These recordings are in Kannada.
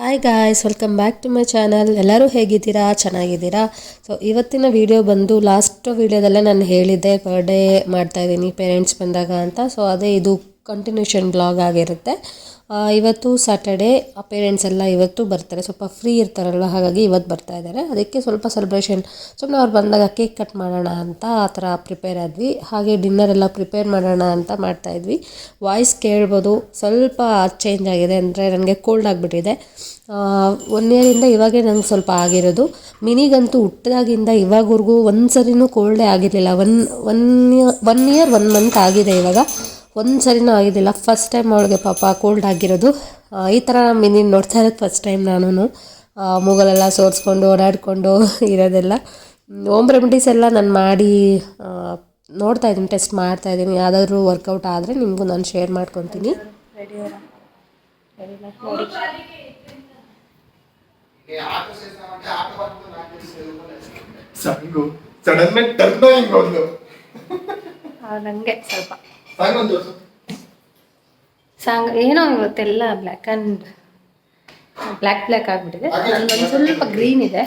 Hi guys, welcome back to my channel. ಎಲ್ಲರೂ ಹೇಗಿದ್ದೀರಾ? ಚೆನ್ನಾಗಿದ್ದೀರಾ? ಸೊ ಇವತ್ತಿನ ವಿಡಿಯೋ ಬಂದು ಲಾಸ್ಟ್ ವಿಡಿಯೋದಲ್ಲೇ ನಾನು ಹೇಳಿದ್ದೆ ಬರ್ಡೇ ಮಾಡ್ತಾಯಿದ್ದೀನಿ ಪೇರೆಂಟ್ಸ್ ಬಂದಾಗ ಅಂತ. ಸೊ ಅದೇ ಇದು ಕಂಟಿನ್ಯೂಷನ್ ಬ್ಲಾಗ್ ಆಗಿರುತ್ತೆ. ಇವತ್ತು ಸ್ಯಾಟರ್ಡೇ, ಪೇರೆಂಟ್ಸ್ ಎಲ್ಲ ಇವತ್ತು ಬರ್ತಾರೆ, ಸ್ವಲ್ಪ ಫ್ರೀ ಇರ್ತಾರಲ್ವ, ಹಾಗಾಗಿ ಇವತ್ತು ಬರ್ತಾ ಇದ್ದಾರೆ. ಅದಕ್ಕೆ ಸ್ವಲ್ಪ ಸೆಲೆಬ್ರೇಷನ್, ಸುಮ್ಮನೆ ಅವ್ರು ಬಂದಾಗ ಕೇಕ್ ಕಟ್ ಮಾಡೋಣ ಅಂತ ಆ ಥರ ಪ್ರಿಪೇರ್ ಆದ್ವಿ. ಹಾಗೆ ಡಿನ್ನರ್ ಎಲ್ಲ ಪ್ರಿಪೇರ್ ಮಾಡೋಣ ಅಂತ ಮಾಡ್ತಾಯಿದ್ವಿ. ವಾಯ್ಸ್ ಕೇಳ್ಬೋದು, ಸ್ವಲ್ಪ ಚೇಂಜ್ ಆಗಿದೆ, ಅಂದರೆ ನನಗೆ ಕೋಲ್ಡ್ ಆಗಿಬಿಟ್ಟಿದೆ. 1 ಇಯರಿಂದ ಇವಾಗೇ ನನಗೆ ಸ್ವಲ್ಪ ಆಗಿರೋದು. ಮಿನಿಗಂತೂ ಹುಟ್ಟಿದಾಗಿಂದ ಇವಾಗವರೆಗೂ ಒಂದು ಸರಿನೂ ಕೋಲ್ಡೇ ಆಗಿರಲಿಲ್ಲ. ಒನ್ ಇಯರ್ 1 ಮಂತ್ ಆಗಿದೆ ಇವಾಗ, ಒಂದು ಸರಿನೂ ಆಗಿದ್ದಿಲ್ಲ. ಫಸ್ಟ್ ಟೈಮ್ ಅವಳಿಗೆ ಪಾಪ ಕೋಲ್ಡ್ ಆಗಿರೋದು. ಈ ಥರ ಮಿನಿ ನೋಡ್ತಾ ಇರೋದು ಫಸ್ಟ್ ಟೈಮ್. ನಾನು ಮೂಗಲೆಲ್ಲ ಸೋರಿಸ್ಕೊಂಡು ಓಡಾಡಿಕೊಂಡು ಇರೋದೆಲ್ಲ ಹೋಮ್ ರೆಮಿಡೀಸ್ ಎಲ್ಲ ನಾನು ಮಾಡಿ ನೋಡ್ತಾಯಿದ್ದೀನಿ, ಟೆಸ್ಟ್ ಮಾಡ್ತಾಯಿದ್ದೀನಿ. ಯಾವುದಾದ್ರೂ ವರ್ಕೌಟ್ ಆದರೆ ನಿಮಗೂ ನಾನು ಶೇರ್ ಮಾಡ್ಕೊತೀನಿ. ನನಗೆ ಸ್ವಲ್ಪ ಸಾಂಗ್ ಏನೋ ಇವತ್ತೆಲ್ಲ ಬ್ಲ್ಯಾಕ್ ಆಗಿಬಿಟ್ಟಿದೆ. ನನ್ನೊಂದು ಸ್ವಲ್ಪ ಗ್ರೀನ್ ಇದೆ,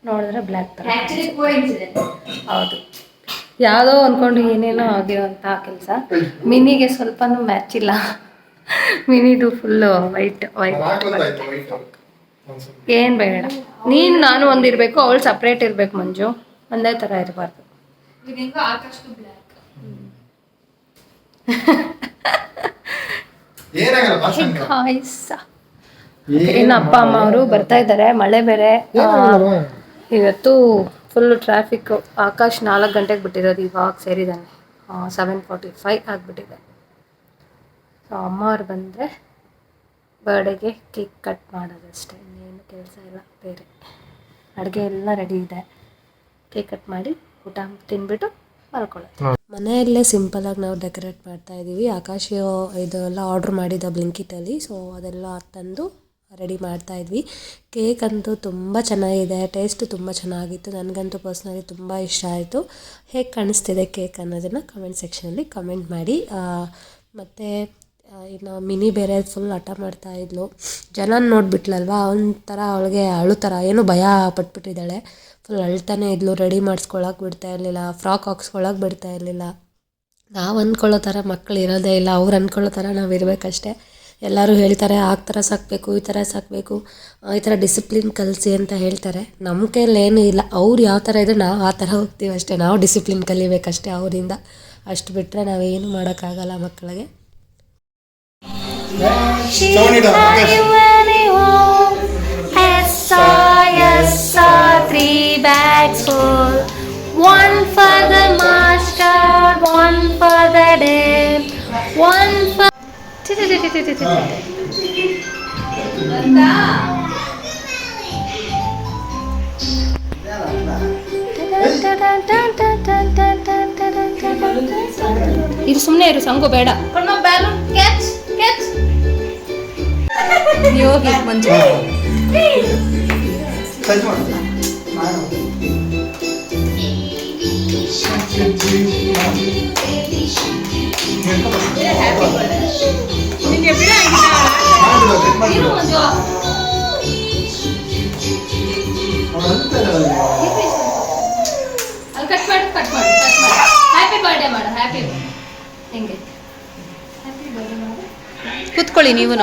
ನೋಡಿದ್ರೆ ಬ್ಲ್ಯಾಕ್ ಥರ. ಹೌದು, ಯಾವುದೋ ಅಂದ್ಕೊಂಡು ಏನೇನೋ ಆಗಿರೋಂಥ ಕೆಲಸ. ಮಿನಿಗೆ ಸ್ವಲ್ಪನೂ ಮ್ಯಾಚ್ ಇಲ್ಲ. ಮಿನಿದು ಫುಲ್ಲು ವೈಟ್ ಏನು ಬೇಡ. ನಾನು ಒಂದಿರಬೇಕು, ಅವಳು ಸಪ್ರೇಟ್ ಇರಬೇಕು. ಮಂಜು ಒಂದೇ ಥರ ಇರಬಾರ್ದು. ಇನ್ನು ಅಪ್ಪ ಅಮ್ಮ ಅವರು ಬರ್ತಾ ಇದ್ದಾರೆ. ಮಳೆ ಬೇರೆ ಇವತ್ತು ಫುಲ್ ಟ್ರಾಫಿಕ್. ಆಕಾಶ್ 4 ಗಂಟೆಗೆ ಬಿಟ್ಟಿರೋದು, ಇವಾಗ ಸೇರಿದ್ದಾನೆ 7:45 ಆಗಿಬಿಟ್ಟಿದೆ. ಸೊ ಅಮ್ಮ ಅವ್ರು ಬಂದರೆ ಬರ್ಡೇಗೆ ಕೇಕ್ ಕಟ್ ಮಾಡೋದಷ್ಟೇ, ಇನ್ನೇನು ಕೆಲಸ ಇಲ್ಲ ಬೇರೆ. ಅಡುಗೆ ಎಲ್ಲ ರೆಡಿ ಇದೆ. ಕೇಕ್ ಕಟ್ ಮಾಡಿ ಊಟ ತಿಂದ್ಬಿಟ್ಟು ಮಲ್ಕೊಳ್ಳೋದು. ಮನೆಯಲ್ಲೇ ಸಿಂಪಲಾಗಿ ನಾವು ಡೆಕೋರೇಟ್ ಮಾಡ್ತಾಯಿದ್ದೀವಿ. ಆಕಾಶ ಇದೆಲ್ಲ ಆರ್ಡ್ರ್ ಮಾಡಿದ್ದ ಬ್ಲಿಂಕಿಟಲ್ಲಿ, ಸೊ ಅದೆಲ್ಲ ತಂದು ರೆಡಿ ಮಾಡ್ತಾಯಿದ್ವಿ. ಕೇಕ್ ಅಂತೂ ತುಂಬ ಚೆನ್ನಾಗಿದೆ, ಟೇಸ್ಟು ತುಂಬ ಚೆನ್ನಾಗಿತ್ತು. ನನಗಂತೂ ಪರ್ಸ್ನಲಿ ತುಂಬ ಇಷ್ಟ ಆಯಿತು. ಹೇಗೆ ಕಾಣಿಸ್ತಿದೆ ಕೇಕ್ ಅನ್ನೋದನ್ನು ಕಮೆಂಟ್ ಸೆಕ್ಷನಲ್ಲಿ ಕಮೆಂಟ್ ಮಾಡಿ. ಮತ್ತು ಇನ್ನು ಮಿನಿ ಬೇರೆ ಫುಲ್ ಹಠ ಮಾಡ್ತಾಯಿದ್ಲು. ಜನ ನೋಡಿಬಿಟ್ಲಲ್ವ, ಒಂಥರ ಅವಳಿಗೆ ಅಳು ಥರ, ಏನೋ ಭಯ ಪಟ್ಬಿಟ್ಟಿದ್ದಾಳೆ. ಫುಲ್ ಅಳ್ತಾನೆ ಇದ್ಲು. ರೆಡಿ ಮಾಡಿಸ್ಕೊಳಕ್ಕೆ ಬಿಡ್ತಾ ಇರಲಿಲ್ಲ, ಫ್ರಾಕ್ ಹಾಕ್ಸ್ಕೊಳಕ್ಕೆ ಬಿಡ್ತಾ ಇರಲಿಲ್ಲ. ನಾವು ಅಂದ್ಕೊಳ್ಳೋ ಥರ ಮಕ್ಕಳು ಇರೋದೇ ಇಲ್ಲ, ಅವ್ರು ಅಂದ್ಕೊಳ್ಳೋ ಥರ ನಾವು ಇರಬೇಕಷ್ಟೆ. ಎಲ್ಲರೂ ಹೇಳ್ತಾರೆ ಆ ಥರ ಸಾಕಬೇಕು, ಈ ಥರ ಸಾಕಬೇಕು, ಈ ಥರ ಡಿಸಿಪ್ಲಿನ್ ಕಲಿಸಿ ಅಂತ ಹೇಳ್ತಾರೆ. ನಮ್ಮ ಕೈಯಲ್ಲಿ ಏನೂ ಇಲ್ಲ. ಅವ್ರು ಯಾವ ಥರ ಇದ್ದರೆ ನಾವು ಆ ಥರ ಹೋಗ್ತೀವಿ ಅಷ್ಟೇ. ನಾವು ಡಿಸಿಪ್ಲಿನ್ ಕಲಿಬೇಕಷ್ಟೇ ಅವರಿಂದ. ಅಷ್ಟು ಬಿಟ್ಟರೆ ನಾವೇನು ಮಾಡೋಕ್ಕಾಗಲ್ಲ ಮಕ್ಕಳಿಗೆ. Three bags full, one for the master, one for the dame, one for ಇದು ಸುಮ್ಮನೆ ಇರು, ಸಂಗು ಬೇಡ. ಯೋಗಿ ಮಂಜು ಕಟ್ ಮಾಡು. ಹ್ಯಾಪಿ ಬರ್ಡೇ ಮಾಡು. ಹ್ಯಾಪಿ ಹೆಂಗೆ ಕೂತ್ಕೊಳ್ಳಿ ನೀವು.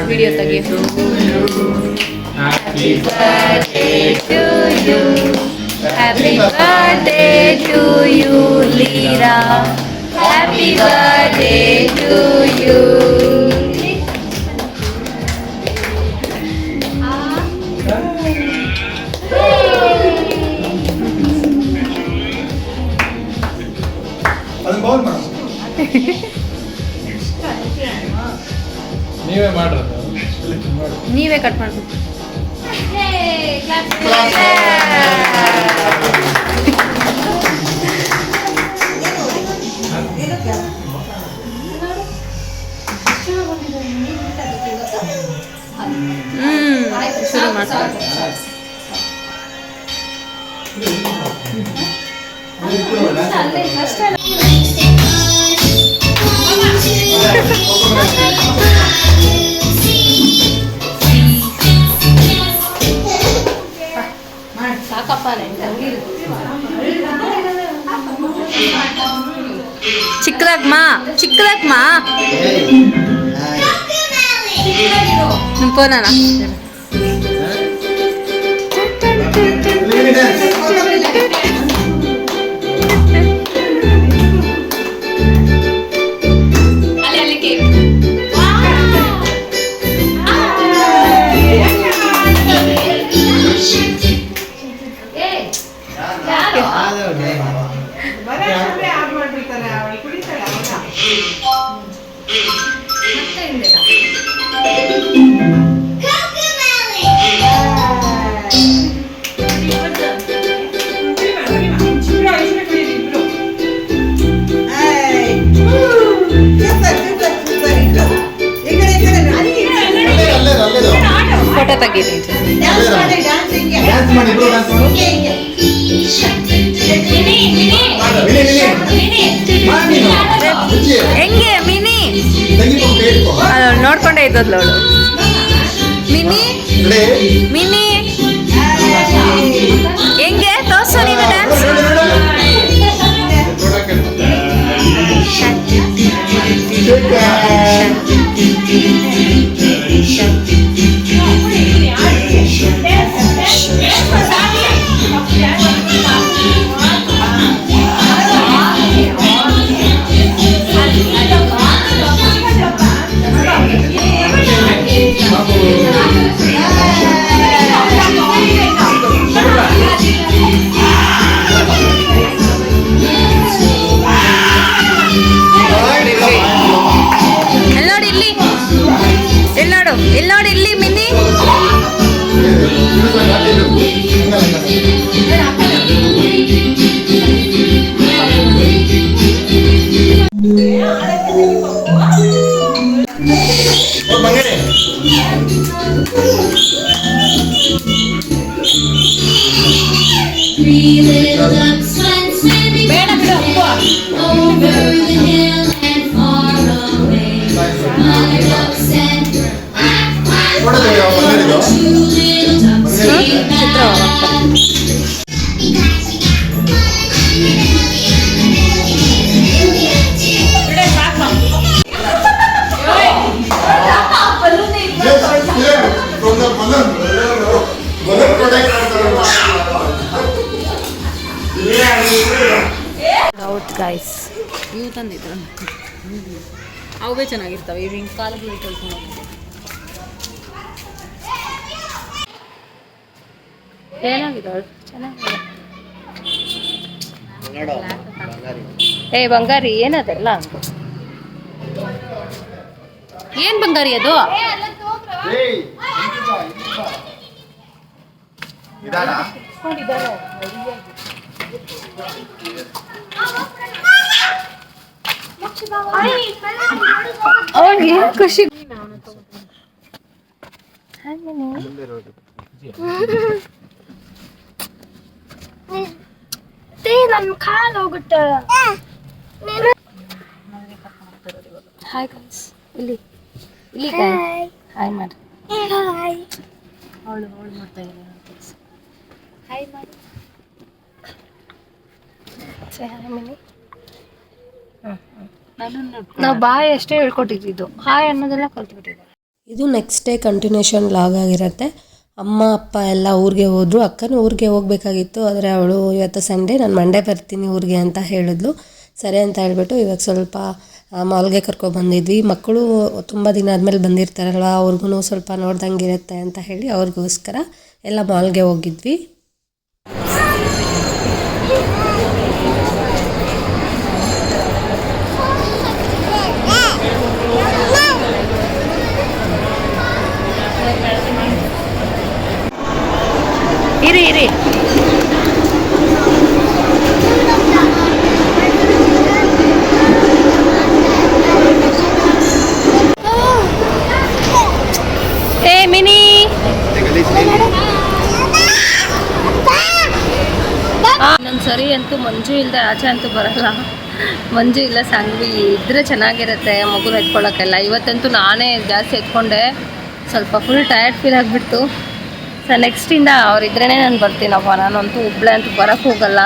Video tegiye. Happy birthday to you. Happy birthday to you, Lira. Happy birthday to you. ಅದನ್ನ ಬೌಲ್ ಮಾಡು. ನೀವೇ ಮಾಡ್ರಿ ನೀವೇ ಕಟ್ ಮಾಡ್ಬೇಕು. ಶುರು ಮಾಡ್ತಾರೆ. ಸಾಕಪ್ಪ ಚಿಕ್ಕದಾಗ್ಮಾ ಚಿಕ್ಕದಾಗ್ಮಾ ಫೋನ ಫೋಟೋ ತೆಗೀರಿ. ಹೆಂಗೆ ಮಿನಿ ನೋಡ್ಕೊಂಡೇ ಇದ್ದದ್ಲು ಅವಳು. ಮಿನಿ ಮಿನಿ ಹೆಂಗೆ ತೋರ್ಸು ನೀನು ಡ್ಯಾನ್ಸ್. ನೋಡಿ ಇಲ್ಲಿ ಮಿನಿ ಔಟ್ ಗೈಸ್. ನೀವು ತಂದಿದ್ರ ಅವೇ ಚೆನ್ನಾಗಿರ್ತವೆ. ಇವು ಹಿಂಗೆ ಕಾಲಗಳು ಕಳ್ಕೊಂಡು ಏನಾಗಿದೆ ಚೆನ್ನಾಗಿದೆ. ಏ ಬಂಗಾರಿ ಏನದೆಲ್ಲ ಏನ್ ಬಂಗಾರಿ ಅದು? ಅವ್ರಿಗೆ ಖುಷಿ. ನನ್ನ ಕಾಲು ಹೋಗುತ್ತೆ. Hi guys. ಇಲ್ಲಿ ಇಲ್ಲಿ ಹಾಯ್ ಮಾಡಿ. ಅವಳು ಮಾಡ್ತಾ ಇದ್ದಾರೆ. ಹಾಯ್ ಮಾಡಿ. ನಾವು ಬಾಯ್ ಅಷ್ಟೇ ಹೇಳ್ಕೊಟ್ಟಿದ್ದು, ಹಾಯ್ ಅನ್ನೋದೆಲ್ಲ ಕಲ್ತ್ಬಿಟ್ಟಿದ್ದಾರೆ. ಇದು ನೆಕ್ಸ್ಟ್ ಡೇ ಕಂಟಿನ್ಯೂಷನ್ ಲಾಗ್ ಆಗಿರುತ್ತೆ. ಅಮ್ಮ ಅಪ್ಪ ಎಲ್ಲ ಊರಿಗೆ ಹೋದರು. ಅಕ್ಕನೂ ಊರಿಗೆ ಹೋಗಬೇಕಾಗಿತ್ತು, ಆದರೆ ಅವಳು ಇವತ್ತು ಸಂಡೇ ನಾನು ಮಂಡೇ ಬರ್ತೀನಿ ಊರಿಗೆ ಅಂತ ಹೇಳಿದ್ಲು. ಸರಿ ಅಂತ ಹೇಳ್ಬಿಟ್ಟು ಇವಾಗ ಸ್ವಲ್ಪ ಮಾಲ್ಗೆ ಕರ್ಕೊಬಂದಿದ್ವಿ. ಮಕ್ಕಳು ತುಂಬ ದಿನ ಆದಮೇಲೆ ಬಂದಿರ್ತಾರಲ್ವ, ಅವ್ರಿಗೂ ಸ್ವಲ್ಪ ನೋಡ್ದಂಗೆ ಇರುತ್ತೆ ಅಂತ ಹೇಳಿ ಅವ್ರಿಗೋಸ್ಕರ ಎಲ್ಲ ಮಾಲ್ಗೆ ಹೋಗಿದ್ವಿ. ಇರಿ ಮಿನಿ ಇನ್ನೊಂದು ಸರಿ ಅಂತೂ ಮಂಜು ಇಲ್ಲದೆ ಆಚೆ ಅಂತೂ ಬರಲ್ಲ. ಮಂಜು ಇಲ್ಲ ಸಾಂಗ್ವಿ ಇದ್ರೆ ಚೆನ್ನಾಗಿರುತ್ತೆ ಮಗುನ ಎತ್ಕೊಳ್ಳೋಕ್ಕೆಲ್ಲ. ಇವತ್ತಂತೂ ನಾನೇ ಜಾಸ್ತಿ ಎತ್ಕೊಂಡೆ, ಸ್ವಲ್ಪ ಫುಲ್ ಟಯರ್ಡ್ ಫೀಲ್ ಆಗಿಬಿಡ್ತು. ಸೊ ನೆಕ್ಸ್ಟಿಂದ ಅವರಿದ್ರೇ ನಾನು ಬರ್ತೀನಪ್ಪ. ನಾನಂತೂ ಒಬ್ಬಳೆ ಅಂತೂ ಬರೋಕ್ಕೆ ಹೋಗಲ್ಲ.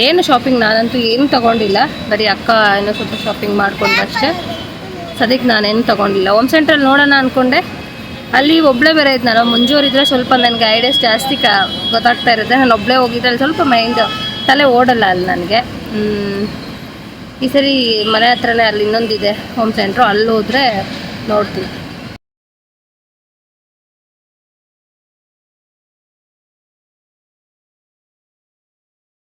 ಏನು ಶಾಪಿಂಗ್ ನಾನಂತೂ ಏನು ತೊಗೊಂಡಿಲ್ಲ, ಬರೀ ಅಕ್ಕ ಏನೋ ಸ್ವಲ್ಪ ಶಾಪಿಂಗ್ ಮಾಡಿಕೊಂಡು ಅಷ್ಟೇ. ಸದ್ಯಕ್ಕೆ ನಾನೇನು ತೊಗೊಂಡಿಲ್ಲ. ಹೋಮ್ ಸೆಂಟ್ರಲ್ಲಿ ನೋಡೋಣ ಅಂದ್ಕೊಂಡೆ, ಅಲ್ಲಿ ಒಬ್ಬಳೇ ಬೇರೆ ಇದ್ನಲ್ಲ, ಮುಂಜೂರಿದ್ರೆ ಸ್ವಲ್ಪ ನನಗೆ ಐಡಿಯಾಸ್ ಜಾಸ್ತಿ ಗೊತ್ತಾಗ್ತಾ ಇರುತ್ತೆ. ನಾನು ಒಬ್ಬಳೇ ಹೋಗಿದ್ದೆ, ಅಲ್ಲಿ ಸ್ವಲ್ಪ ಮೈಂಡ್ ತಲೆ ಓಡಲ್ಲ ಅಲ್ಲಿ ನನಗೆ. ಈ ಸರಿ ಮನೆ ಹತ್ರನೇ ಅಲ್ಲಿ ಇನ್ನೊಂದಿದೆ ಹೋಮ್ ಸೆಂಟ್ರು, ಅಲ್ಲಿ ಹೋದರೆ ನೋಡ್ತೀನಿ.